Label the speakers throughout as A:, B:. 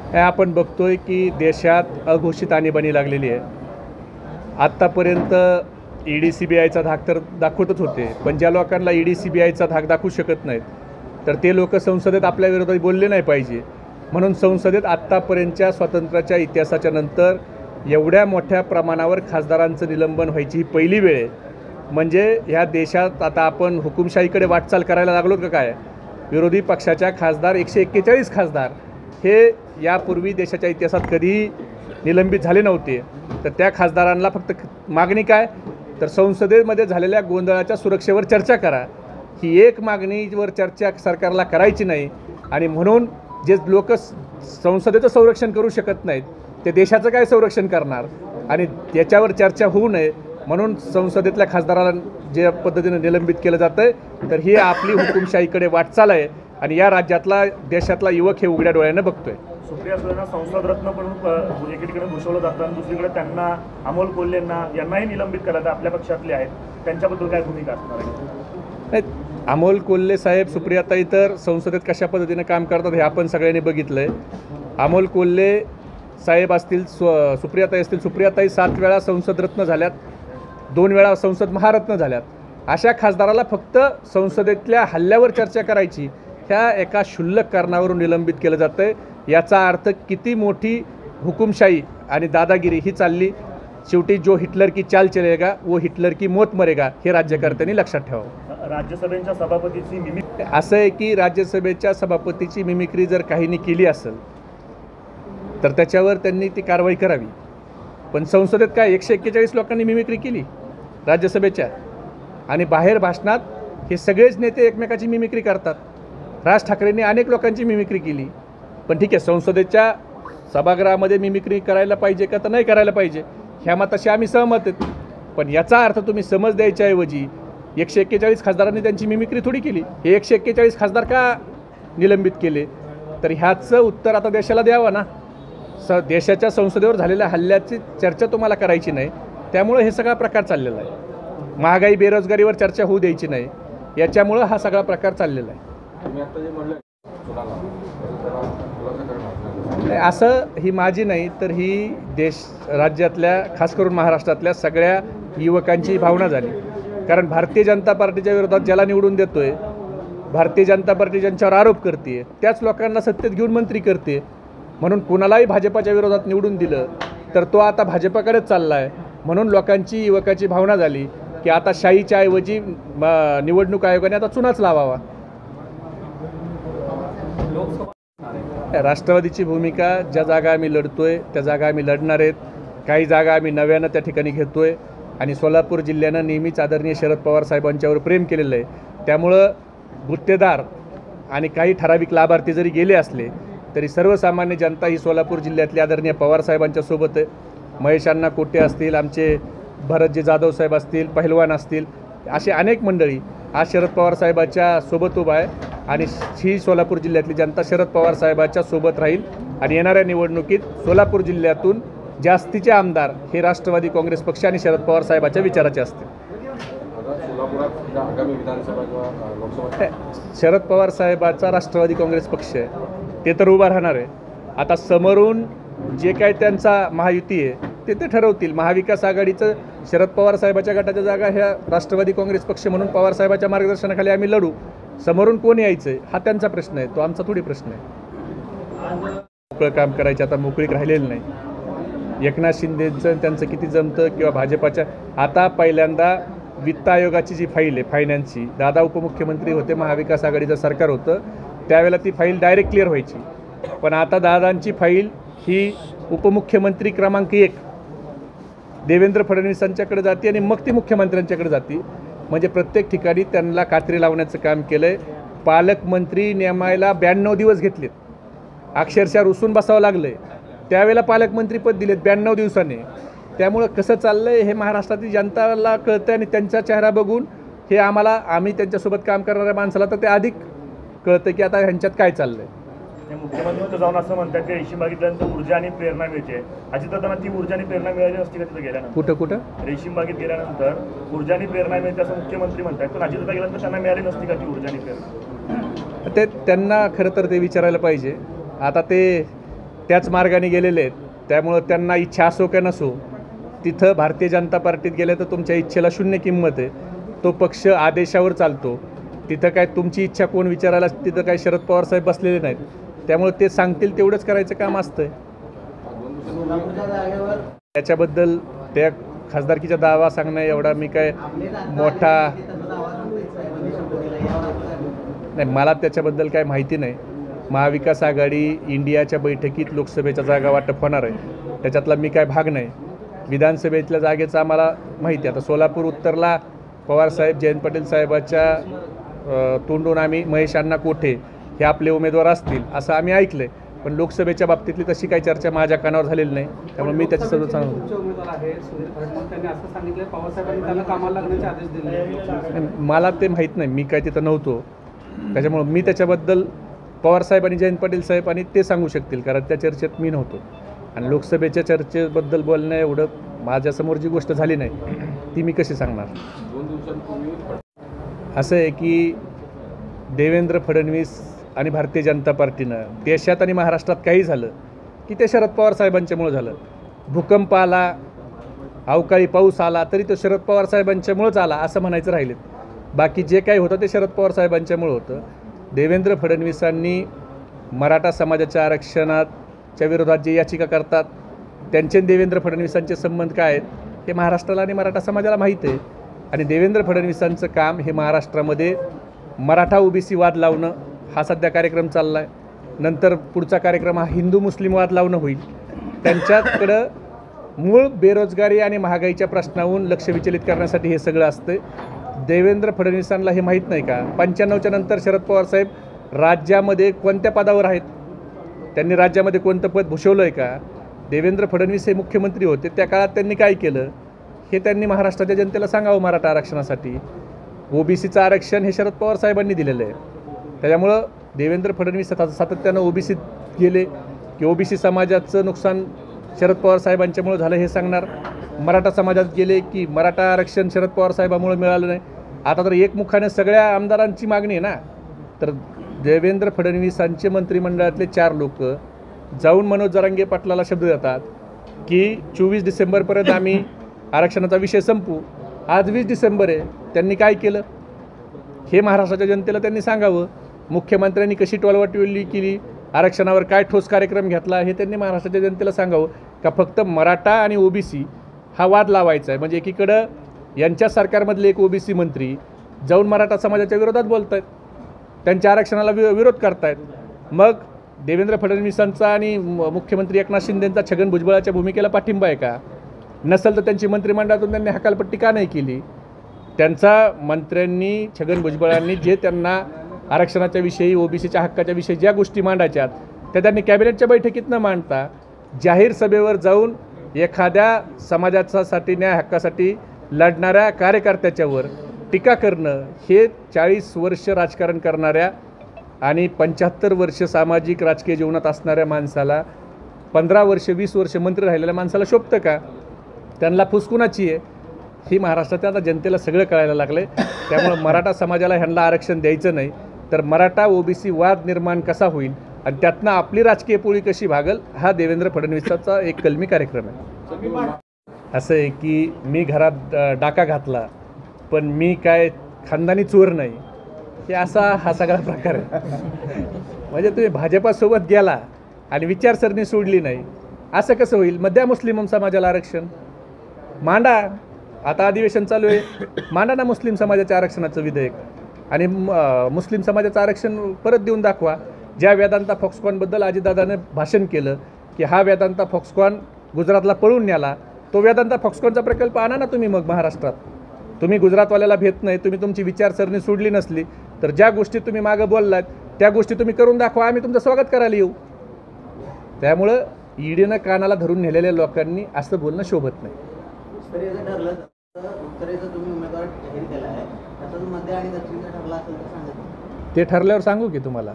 A: हे आपण बघतोय की देशात अघोषित आणीबाणी लागलेली आहे. आत्तापर्यंत ईडी सीबीआयचा धाक तर दाखवतच होते, पण ज्या लोकांना ईडी सीबीआयचा धाक दाखवू शकत नाहीत तर ते लोक संसदेत आपल्या विरोधात बोलले नाही पाहिजे. म्हणून संसदेत आत्तापर्यंतच्या स्वातंत्र्याच्या इतिहासाच्या नंतर एवढ्या मोठ्या प्रमाणावर खासदारांचं निलंबन व्हायची ही पहिली वेळ आहे. म्हणजे ह्या देशात आता आपण हुकुमशाहीकडे वाटचाल करायला लागलो का काय? विरोधी पक्षाच्या खासदार 141 खासदार हे यापूर्वी देशाच्या इतिहासात कधीही निलंबित झाले नव्हते. तर त्या खासदारांना फक्त मागणी काय, तर संसदेमध्ये झालेल्या गोंधळाच्या सुरक्षेवर चर्चा करा. ही एक मागणीवर चर्चा सरकारला करायची नाही. आणि म्हणून जे लोक संसदेचं संरक्षण करू शकत नाहीत ते देशाचं काय संरक्षण करणार? आणि त्याच्यावर चर्चा होऊ नये म्हणून संसदेतल्या खासदाराला जे पद्धतीने निलंबित केलं जातं आहे, तर ही आपली हुकुमशाहीकडे वाटचाल आहे. आणि या राज्यातला देशातला युवक हे उघड्या डोळ्यानं बघतोय.
B: सुप्रिया सुळेंना संसद रत्न पण एकीकडे घोषवलं जातं आणि दुसरीकडे त्यांना अमोल कोल्हेंना यांनाही निलंबित करायचं आपल्या पक्षातले आहेत, त्यांच्याबद्दल काय भूमिका असणार आहे?
A: अमोल कोल्हे साहेब, सुप्रियाताई तर संसदेत कशा पद्धतीने काम करतात हे आपण सगळ्यांनी बघितलं आहे. अमोल कोल्हे साहेब असतील, सुप्रियाताई असतील. सुप्रियाताई 7 वेळा संसद रत्न झाल्यात, 2 वेळा संसद महारत्न झाल्यात. अशा खासदाराला फक्त संसदेतल्या हल्ल्यावर चर्चा करायची ह्या एका क्षुल्लक कारणावरून निलंबित केलं जातं आहे. याचा अर्थ किती मोठी हुकुमशाही आणि दादागिरी ही चालली. शेवटी जो हिटलर की चाल चलेगा वो हिटलर की मौत मरेगा हे राज्यकर्त्यांनी लक्षात ठेवावं.
B: राज्यसभेच्या सभापतीची मिमिक्री
A: असं आहे की राज्यसभेच्या सभापतीची मिमिक्री जर काहींनी केली असेल तर त्याच्यावर त्यांनी ती कारवाई करावी. पण संसदेत काय 141 लोकांनी मिमिक्री केली राज्यसभेच्या, आणि बाहेर भाषणात हे सगळेच नेते एकमेकाची मिमिक्री करतात. राज ठाकरेंनी अनेक लोकांची मिमिक्री केली. पण ठीक आहे, संसदेच्या सभागृहामध्ये मिमिक्री करायला पाहिजे का तर नाही करायला पाहिजे ह्या मताशी आम्ही सहमत आहेत. पण याचा अर्थ तुम्ही समज द्यायच्याऐवजी 141 खासदारांनी त्यांची मिमिक्री थोडी केली. हे 141 खासदार का निलंबित केले? तर ह्याचं उत्तर आता देशाला द्यावं ना. देशाच्या संसदेवर झालेल्या हल्ल्याची चर्चा तुम्हाला करायची नाही, त्यामुळं हे सगळा प्रकार चाललेला आहे. महागाई बेरोजगारीवर चर्चा होऊ द्यायची नाही, याच्यामुळं हा सगळा प्रकार चाललेला आहे. असं ही माझी नाही तर ही राज्यातल्या, खास करून महाराष्ट्रातल्या सगळ्या युवकांची भावना झाली. कारण भारतीय जनता पार्टीच्या विरोधात ज्याला निवडून देतोय, भारतीय जनता पार्टी ज्यांच्यावर आरोप करते त्याच लोकांना सत्तेत घेऊन मंत्री करते. म्हणून कुणालाही भाजपाच्या विरोधात निवडून दिलं तर तो आता भाजपाकडेच चालला आहे. म्हणून लोकांची, युवकाची भावना झाली की आता शाहीच्या ऐवजी निवडणूक आयोगाने आता चुनाच लावावा. राष्ट्रवादीची भूमिका, ज्या जागा आम्ही लढतोय त्या जागा आम्ही लढणार आहेत. काही जागा आम्ही नव्यानं त्या ठिकाणी घेतोय. आणि सोलापूर जिल्ह्यानं नेहमीच आदरणीय शरद पवार साहेबांच्यावर प्रेम केलेलं आहे. त्यामुळं गुत्तेदार आणि काही ठराविक लाभार्थी जरी गेले असले तरी सर्वसामान्य जनता ही सोलापूर जिल्ह्यातली आदरणीय पवार साहेबांच्या सोबत आहे. महेश अण्णा कोटे असतील, आमचे भरतजी जाधव साहेब असतील, पहिलवान असतील, असे अनेक मंडळी आज शरद पवार साहेबाच्या सोबत उभा आहे. आणि ही सोलापूर जिल्ह्यातली जनता शरद पवार साहेबाच्या सोबत राहील. आणि येणाऱ्या निवडणुकीत सोलापूर जिल्ह्यातून जास्तीचे आमदार हे राष्ट्रवादी काँग्रेस पक्ष आणि शरद पवार साहेबाच्या विचाराचे असतील. शरद पवार साहेबाचा राष्ट्रवादी काँग्रेस पक्ष आहे ते तर उभा राहणार आहे. आता समोरून जे काय त्यांचा महायुती आहे ते ठरवतील. महाविकास आघाडीचं शरद पवार साहेबाच्या गटाच्या जागा ह्या राष्ट्रवादी काँग्रेस पक्ष म्हणून पवार साहेबाच्या मार्गदर्शनाखाली आम्ही लढू. समोरून कोण यायचं आहे हा त्यांचा प्रश्न आहे, तो आमचा थोडी प्रश्न आहे. मोकळं काम करायचं आता मोकळीक राहिलेलं नाही. एकनाथ शिंदेचं त्यांचं किती जमतं किंवा भाजपाच्या. आता पहिल्यांदा वित्त आयोगाची जी फाईल आहे फायनान्सची, दादा उपमुख्यमंत्री होते, महाविकास आघाडीचं सरकार होतं त्यावेळेला ती फाईल डायरेक्ट क्लिअर व्हायची. पण आता दादांची फाईल ही उपमुख्यमंत्री क्रमांक 1 देवेंद्र फडणवीसांच्याकडे जाते आणि मग ती मुख्यमंत्र्यांच्याकडे जाते. म्हणजे प्रत्येक ठिकाणी त्यांना कात्री लावण्याचं काम केलं आहे. पालकमंत्री नेमायला 92 दिवस घेतलेत, अक्षरशः रुसून बसावं लागलं आहे. त्यावेळेला पालकमंत्रीपद दिलेत 92 दिवसांनी. त्यामुळं कसं चाललं आहे हे महाराष्ट्रातील जनताला कळतं आणि त्यांचा चेहरा बघून हे आम्ही त्यांच्यासोबत काम करणाऱ्या माणसाला तर ते अधिक कळतं की आता ह्यांच्यात काय चाललं आहे.
B: मुख्यमंत्री जाऊन असं म्हणतात की रेशीम बागेतल्यानंतर ऊर्जा आणि प्रेरणा मिळते. अजितदादांना ती ऊर्जा आणि प्रेरणा मिळाली नसती का तिथं गेल्यानंतर?
A: कुठं
B: रेशीम बागेत गेल्यानंतर ऊर्जा आणि प्रेरणा मिळते असं मुख्यमंत्री म्हणतात, पण अजितदादा गेल्यानंतर त्यांना मिळाली नसती का ती ऊर्जा आणि प्रेरणा?
A: ते त्यांना खरं तर ते विचारायला पाहिजे. आता ते त्याच मार्गाने गेलेले आहेत. त्यामुळं त्यांना इच्छा असो का नसो, तिथं भारतीय जनता पार्टीत गेले तर तुमच्या इच्छेला शून्य किंमत आहे. तो पक्ष आदेशावर चालतो. तिथं काय तुमची इच्छा कोण विचारायला तिथं काय शरद पवार साहेब बसलेले नाहीत. त्यामुळे ते सांगतील तेवढंच करायचं काम असतं. त्याच्याबद्दल त्या खासदारकीचा दावा सांगणं एवढा मी काय मोठा नाही, मला त्याच्याबद्दल काय माहिती नाही. महाविकास आघाडी इंडियाच्या बैठकीत लोकसभेच्या जागा वाटप होणार आहे, त्याच्यातला मी काय भाग नाही. विधानसभेतल्या जागेचं आम्हाला माहिती आहे. आता सोलापूर उत्तरला पवारसाहेब जयंत पाटील साहेबाच्या तोंडून आम्ही महेश अण्णा कोठे हे आपले उमेदवार असतील असं आम्ही ऐकलं आहे. पण लोकसभेच्या बाबतीतली तशी काही चर्चा माझ्या कानावर झालेली नाही. त्यामुळे मी त्याच्या सर्व सांगतो. मला ते माहीत नाही, मी काय तिथं नव्हतो. त्याच्यामुळं मी त्याच्याबद्दल पवारसाहेब आणि जयंत पाटील साहेब आणि ते सांगू शकतील, कारण त्या चर्चेत मी नव्हतो. आणि लोकसभेच्या चर्चेबद्दल बोलणं एवढं माझ्यासमोर जी गोष्ट झाली नाही ती मी कशी सांगणार. असं आहे की देवेंद्र फडणवीस आणि भारतीय जनता पार्टीनं देशात आणि महाराष्ट्रात काही झालं की ते शरद पवार साहेबांच्यामुळं झालं. भूकंप आला, अवकाळी पाऊस आला तरी तो शरद पवार साहेबांच्यामुळंच आला असं म्हणायचं राहिलेत. बाकी जे काही होतं ते शरद पवार साहेबांच्यामुळं होतं. देवेंद्र फडणवीसांनी मराठा समाजाच्या आरक्षणाच्या विरोधात जे याचिका करतात त्यांचे देवेंद्र फडणवीसांचे संबंध काय आहेत हे महाराष्ट्राला आणि मराठा समाजाला माहीत आहे. आणि देवेंद्र फडणवीसांचं काम हे महाराष्ट्रामध्ये मराठा ओबीसी वाद लावणं हा सध्या कार्यक्रम चालला आहे. नंतर पुढचा कार्यक्रम हा हिंदू मुस्लिम वाद लावणं होईल. त्यांच्याकडं मूळ बेरोजगारी आणि महागाईच्या प्रश्नावरून लक्ष विचलित करण्यासाठी हे सगळं असतं. देवेंद्र फडणवीसांना हे माहीत नाही का 95च्या नंतर शरद पवार साहेब राज्यामध्ये कोणत्या पदावर आहेत, त्यांनी राज्यामध्ये कोणतं पद भूषवलं आहे का. देवेंद्र फडणवीस हे मुख्यमंत्री होते त्या काळात त्यांनी काय केलं हे त्यांनी महाराष्ट्राच्या जनतेला सांगावं. मराठा आरक्षणासाठी ओबीसीचं आरक्षण हे शरद पवार साहेबांनी दिलेलं आहे. त्याच्यामुळं देवेंद्र फडणवीस सातत्यानं ओबीसीत गेले की ओबीसी समाजाचं नुकसान शरद पवार साहेबांच्यामुळं झालं हे सांगणार. मराठा समाजात गेले की मराठा आरक्षण शरद पवार साहेबांमुळे मिळालं नाही. आता तर एकमुखाने सगळ्या आमदारांची मागणी आहे ना, तर देवेंद्र फडणवीसांचे मंत्रिमंडळातले 4 लोक जाऊन मनोज जरांगे पाटलाला शब्द देतात की 24 डिसेंबरपर्यंत आम्ही आरक्षणाचा विषय संपू. आज 20 डिसेंबर आहे. त्यांनी काय केलं हे महाराष्ट्राच्या जनतेला त्यांनी सांगावं. मुख्यमंत्र्यांनी कशी टोलवाटोली केली, आरक्षणावर काय ठोस कार्यक्रम घेतला हे त्यांनी महाराष्ट्राच्या जनतेला सांगावं. का फक्त मराठा आणि ओबीसी हा वाद लावायचा आहे. म्हणजे एकीकडं यांच्या सरकारमधले एक ओबीसी मंत्री जाऊन मराठा समाजाच्या विरोधात बोलत आहेत, त्यांच्या आरक्षणाला विरोध करतायत. मग देवेंद्र फडणवीसांचा आणि मुख्यमंत्री एकनाथ शिंदेंचा छगन भुजबळाच्या भूमिकेला पाठिंबा आहे का. नसेल तर त्यांची मंत्रिमंडळातून त्यांनी हकालपट्टी का नाही केली. त्यांचा मंत्र्यांनी छगन भुजबळांनी जे त्यांना आरक्षणाच्या विषयी ओबीसीच्या हक्काच्या विषयी ज्या गोष्टी मांडायच्यात त्या त्यांनी कॅबिनेटच्या बैठकीत न मांडता जाहीर सभेवर जाऊन एखाद्या समाजासाठी न्याय हक्कासाठी लढणाऱ्या कार्यकर्त्याच्यावर टीका करणं हे 40 वर्ष राजकारण करणाऱ्या आणि 75 वर्ष सामाजिक राजकीय जीवनात असणाऱ्या माणसाला 15 वर्ष 20 वर्ष मंत्री राहिलेल्या माणसाला शोभतं का. त्यांना फुसकुनाची आहे ही महाराष्ट्राच्या आता जनतेला सगळं कळायला लागलं आहे. त्यामुळं मराठा समाजाला ह्यांना आरक्षण द्यायचं नाही तर मराठा ओबीसी वाद निर्माण कसा होईल आणि त्यातनं आपली राजकीय पोळी कशी भागल हा देवेंद्र फडणवीसांचा एक कलमी कार्यक्रम आहे. असं आहे की मी घरात डाका घातला पण मी काय खानदानी चोर नाही हे असा हा सगळा प्रकार आहे. म्हणजे तुम्ही भाजपासोबत गेला आणि विचारसरणी सोडली नाही असं कसं होईल. मग द्या मुस्लिम समाजाला आरक्षण मांडा. आता अधिवेशन चालू आहे, मांडा ना मुस्लिम समाजाच्या आरक्षणाचं विधेयक आणि मुस्लिम समाजाचं आरक्षण परत देऊन दाखवा. ज्या वेदांता फॉक्सकॉनबद्दल अजितदादाने भाषण केलं की हा वेदांता फॉक्सकॉन गुजरातला पळून न्याला, तो वेदांता फॉक्सकॉनचा प्रकल्प आणा ना तुम्ही. मग महाराष्ट्रात तुम्ही गुजरातवाल्याला भेट नाही, तुम्ही तुमची विचारसरणी सोडली नसली तर ज्या गोष्टी तुम्ही मागं बोललात त्या गोष्टी तुम्ही करून दाखवा, आम्ही तुमचं स्वागत करायला येऊ. त्यामुळं ईडीनं कानाला धरून नेलेल्या लोकांनी असं बोलणं शोभत नाही. ते ठरल्यावर सांगू की तुम्हाला.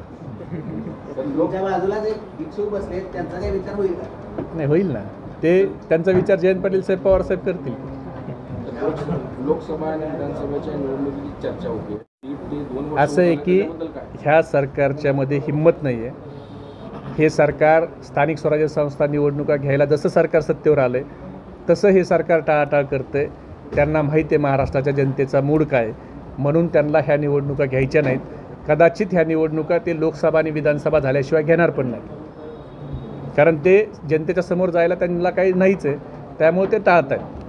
A: नाही होईल ना, ते त्यांचा विचार जयंत पाटील साहेब पवार साहेब करतील.
C: लोकसभा आणि विधानसभेच्या निवडणुकीची चर्चा होती.
A: असं आहे की ह्या सरकारच्या मध्ये हिंमत नाही आहे हे सरकार स्थानिक स्वराज्य संस्था निवडणुका घ्यायला जसं सरकार सत्तेवर आलं आहे तसं हे सरकार टाळाटाळ करतं आहे. त्यांना माहीत आहे महाराष्ट्राच्या जनतेचा मूड काय, म्हणून त्यांना ह्या निवडणुका घ्यायच्या नाहीत. कदाचित ह्या निवडणुका ते लोकसभा आणि विधानसभा झाल्याशिवाय घेणार पण नाही, कारण ते जनतेच्या समोर जायला त्यांना काही नाहीच आहे, त्यामुळे ते टाळत आहेत.